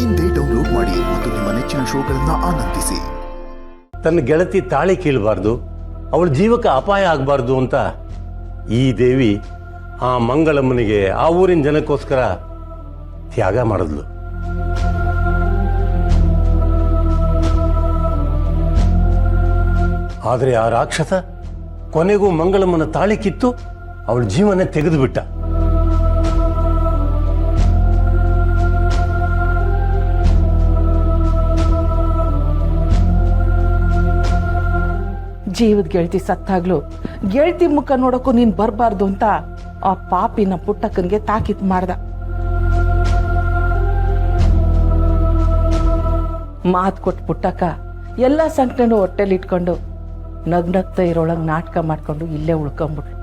ಇಂದೇ ಡೌನ್ಲೋಡ್ ಮಾಡಿ ಮತ್ತು ನಿಮ್ಮ ನೆಚ್ಚಿನ ಶೋಗಳನ್ನ ಆನಂದಿಸಿ. ತನ್ನ ಗೆಳತಿ ತಾಳಿ ಕೀಳಬಾರ್ದು, ಅವಳ ಜೀವಕ್ಕೆ ಅಪಾಯ ಆಗಬಾರ್ದು ಅಂತ ಈ ದೇವಿ ಆ ಮಂಗಳಮ್ಮನಿಗೆ ಆ ಊರಿನ ಜನಕ್ಕೋಸ್ಕರ ತ್ಯಾಗ ಮಾಡಿದ್ಲು. ಆದರೆ ಆ ರಾಕ್ಷಸ ಕೊನೆಗೂ ಮಂಗಳಮ್ಮನ ತಾಳಿ ಕಿತ್ತು ಅವಳ ಜೀವನ ತೆಗೆದುಬಿಟ್ಟ. ಜೀವದ ಗೆಳತಿ ಸತ್ತಾಗ್ಲು ಗೆಳತಿ ಮುಖ ನೋಡಕ್ಕೂ ನೀನ್ ಬರಬಾರ್ದು ಅಂತ ಆ ಪಾಪಿನ ಪುಟ್ಟಕ್ಕನ್ಗೆ ತಾಕೀತ್ ಮಾಡ್ದ. ಮಾತು ಕೊಟ್ಟು ಪುಟ್ಟಕ್ಕ ಎಲ್ಲ ಸಂಕಟನೂ ಹೊಟ್ಟೆಲಿ ಇಟ್ಕೊಂಡು ನಗ್ನಗ್ತಾ ಇರೋಳಂಗ್ ನಾಟಕ ಮಾಡ್ಕೊಂಡು ಇಲ್ಲೇ ಉಳ್ಕೊಂಬಿಟ್ರು.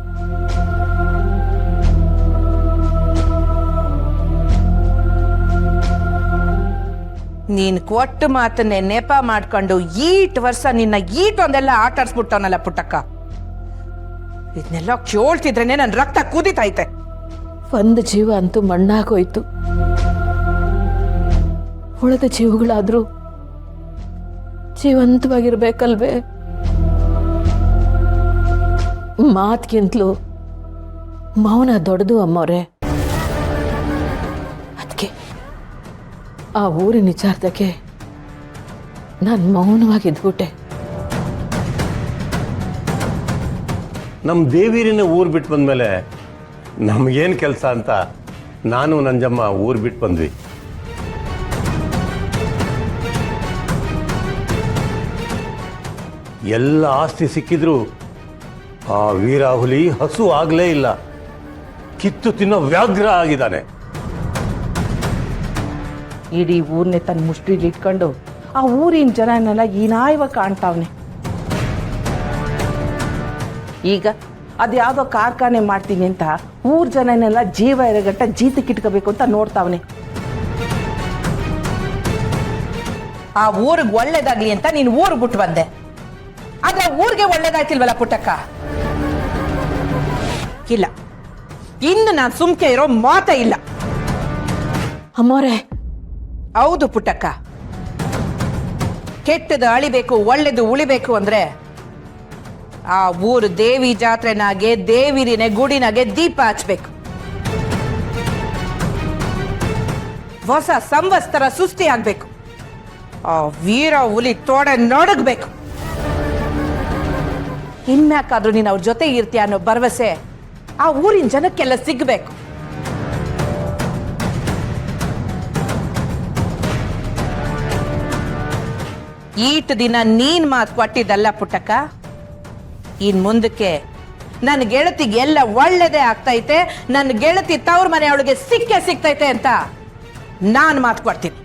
ನೀನ್ ಕೊಟ್ಟು ಮಾತನ್ನೇ ನೆಪ ಮಾಡ್ಕೊಂಡು ಈಟ್ ವರ್ಷ ನಿನ್ನ ಈಟೊಂದೆಲ್ಲ ಆಟಾಡ್ಸ್ಬಿಟ್ಟವನಲ್ಲ ಪುಟ್ಟಕ್ಕ. ಇದನ್ನೆಲ್ಲ ಕೇಳ್ತಿದ್ರೇನೆ ನನ್ ರಕ್ತ ಕುದಿತೈತೆ. ಒಂದು ಜೀವ ಅಂತೂ ಮಣ್ಣಾಗೋಯ್ತು. ಉಳಿದ ಜೀವಗಳಾದ್ರೂ ಜೀವಂತವಾಗಿರ್ಬೇಕಲ್ವೇ? ಮಾತ್ಗಿಂತಲೂ ಮೌನ ದೊಡ್ಡದು ಅಮ್ಮವ್ರೆ. ಅದಕ್ಕೆ ಆ ಊರಿನ ವಿಚಾರದಕ್ಕೆ ನಾನು ಮೌನವಾಗಿದ್ಬಿಟ್ಟೆ. ನಮ್ಮ ದೇವೀರಿನ ಊರು ಬಿಟ್ಟು ಬಂದಮೇಲೆ ನಮಗೇನು ಕೆಲಸ ಅಂತ ನಾನು ನಂಜಮ್ಮ ಊರು ಬಿಟ್ಟು ಬಂದ್ವಿ. ಎಲ್ಲ ಆಸ್ತಿ ಸಿಕ್ಕಿದ್ರು ಆ ವೀರಾಹುಲಿ ಹಸು ಆಗಲೇ ಇಲ್ಲ, ಕಿತ್ತು ತಿನ್ನೋ ವ್ಯಾಘ್ರ ಆಗಿದ್ದಾನೆ. ಇಡೀ ಊರ್ನೆ ತನ್ನ ಮುಷ್ಟಿಲಿ ಇಟ್ಕೊಂಡು ಆ ಊರಿನ ಜನನೆಲ್ಲ ಹೀನಾಯವಾಗಿ ಕಾಣ್ತಾವ್ನೆ. ಈಗ ಅದ್ಯಾವುದೋ ಕಾರ್ಖಾನೆ ಮಾಡ್ತೀನಿ ಅಂತ ಊರ್ ಜನನೆಲ್ಲ ಜೀವ ಇರಗಟ್ಟ ಜೀತಕ್ಕೆ ಇಟ್ಕೋಬೇಕು ಅಂತ ನೋಡ್ತಾವ್ನೆ. ಆ ಊರಿಗೆ ಒಳ್ಳೇದಾಗ್ಲಿ ಅಂತ ನೀನ್ ಊರು ಬಿಟ್ಟು ಬಂದೆ. ಆದ್ರೆ ಊರಿಗೆ ಒಳ್ಳೇದಾಯ್ತಿಲ್ವಲ್ಲ ಪುಟ್ಟಕ್ಕ? ಇಲ್ಲ, ಇನ್ನು ನಾನು ಸುಮ್ಕೆ ಇರೋ ಮಾತ ಇಲ್ಲ. ಅಮ್ಮೋರೆ, ಹೌದು ಪುಟ್ಟಕ್ಕ, ಕೆಟ್ಟದು ಅಳಿಬೇಕು ಒಳ್ಳೇದು ಉಳಿಬೇಕು ಅಂದ್ರೆ ಆ ಊರು ದೇವಿ ಜಾತ್ರೆನಾಗೆ ದೇವಿರಿನೇ ಗುಡಿನಾಗೆ ದೀಪ ಹಚ್ಬೇಕು. ಹೊಸ ಸಂವತ್ಸರ ಸೃಷ್ಟಿ ಆಗ್ಬೇಕು. ಆ ವೀರ ಹುಲಿ ತೋಡೆ ನಡಗಬೇಕು. ಇನ್ಮ್ಯಾಕಾದ್ರೂ ನೀನು ಅವ್ರ ಜೊತೆ ಇರ್ತೀಯ ಅನ್ನೋ ಭರವಸೆ ಆ ಊರಿನ ಜನಕ್ಕೆಲ್ಲ ಸಿಗ್ಬೇಕು. ಈಟ್ ದಿನ ನೀನ್ ಮಾತು ಕೊಟ್ಟಿದ್ದಲ್ಲ ಪುಟ್ಟಕ್ಕ. ಇನ್ ಮುಂದಕ್ಕೆ ನನ್ನ ಗೆಳತಿಗೆ ಎಲ್ಲ ಒಳ್ಳೇದೇ ಆಗ್ತೈತೆ, ನನ್ನ ಗೆಳತಿ ತವ್ರ ಮನೆ ಅವಳಿಗೆ ಸಿಕ್ಕೇ ಸಿಗ್ತೈತೆ ಅಂತ ನಾನು ಮಾತು ಕೊಡ್ತೀನಿ.